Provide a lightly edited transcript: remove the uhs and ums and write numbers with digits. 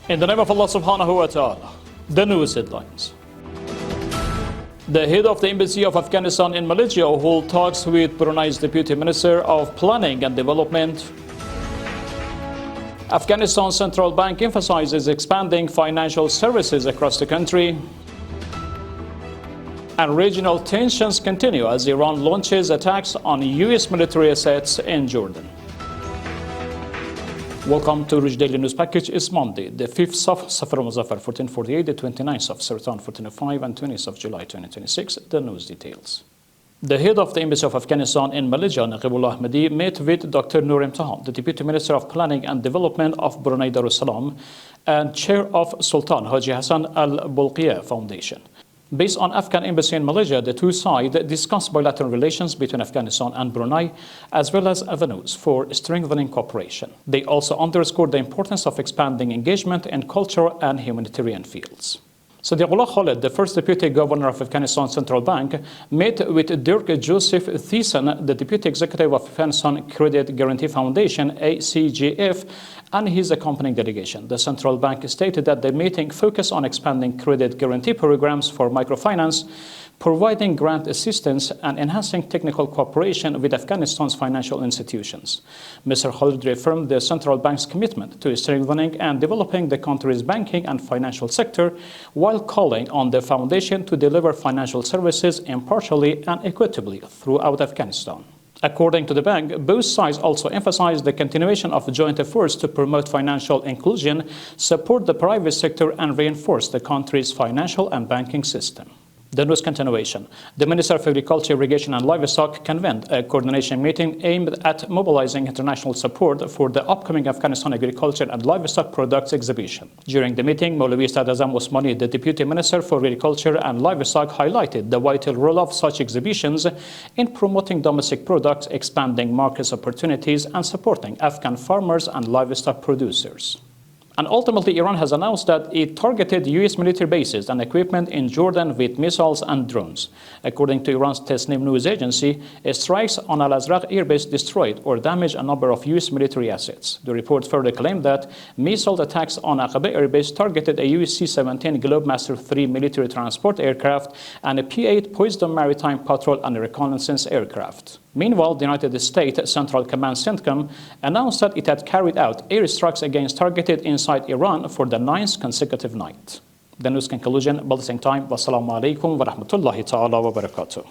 In the name of Allah subhanahu wa ta'ala, the news headlines. The head of the Embassy of Afghanistan in Malaysia holds talks with Brunei's Deputy Minister of Planning and Development. Afghanistan Central Bank emphasizes expanding financial services across the country. And regional tensions continue as Iran launches attacks on US military assets in Jordan. Welcome to Urooj Daily News Package. It's Monday, the 5th of Safar Muzaffar 1448, the 29th of Sartan 1405, and 20th of July 2026. The news details. The head of the Embassy of Afghanistan in Malaysia, Naqibullah Ahmadi, met with Dr. Nur Imtihan, the Deputy Minister of Planning and Development of Brunei Darussalam, and Chair of Sultan Haji Hassan Al Bolkiah Foundation. Based on Afghan Embassy in Malaysia, the two sides discussed bilateral relations between Afghanistan and Brunei, as well as avenues for strengthening cooperation. They also underscored the importance of expanding engagement in cultural and humanitarian fields. Sadiqullah Khalid, the first Deputy Governor of Afghanistan Central Bank, met with Dirk Joseph Thiessen, the Deputy Executive of Afghanistan Credit Guarantee Foundation, ACGF, and his accompanying delegation. The Central Bank stated that the meeting focused on expanding credit guarantee programs for microfinance, providing grant assistance, and enhancing technical cooperation with Afghanistan's financial institutions. Mr. Khalid reaffirmed the Central Bank's commitment to strengthening and developing the country's banking and financial sector, while calling on the foundation to deliver financial services impartially and equitably throughout Afghanistan. According to the bank, both sides also emphasized the continuation of joint efforts to promote financial inclusion, support the private sector, and reinforce the country's financial and banking system. The news continuation. The Minister of Agriculture, Irrigation and Livestock convened a coordination meeting aimed at mobilizing international support for the upcoming Afghanistan Agriculture and Livestock Products exhibition. During the meeting, Maulvi Ustad Azam Osmani, the Deputy Minister for Agriculture and Livestock, highlighted the vital role of such exhibitions in promoting domestic products, expanding market opportunities, and supporting Afghan farmers and livestock producers. And ultimately, Iran has announced that it targeted US military bases and equipment in Jordan with missiles and drones. According to Iran's Tasnim news agency, strikes on Al-Azraq airbase destroyed or damaged a number of US military assets. The report further claimed that missile attacks on Aqaba airbase targeted a US C-17 Globemaster III military transport aircraft and a P-8 Poisson maritime patrol and reconnaissance aircraft. Meanwhile, the United States Central Command CENTCOM announced that it had carried out airstrikes against targeted inside Iran for the 9th consecutive night. The news conclusion, blessing time. Wassalamu alaikum wa rahmatullahi ta'ala wa barakatuh.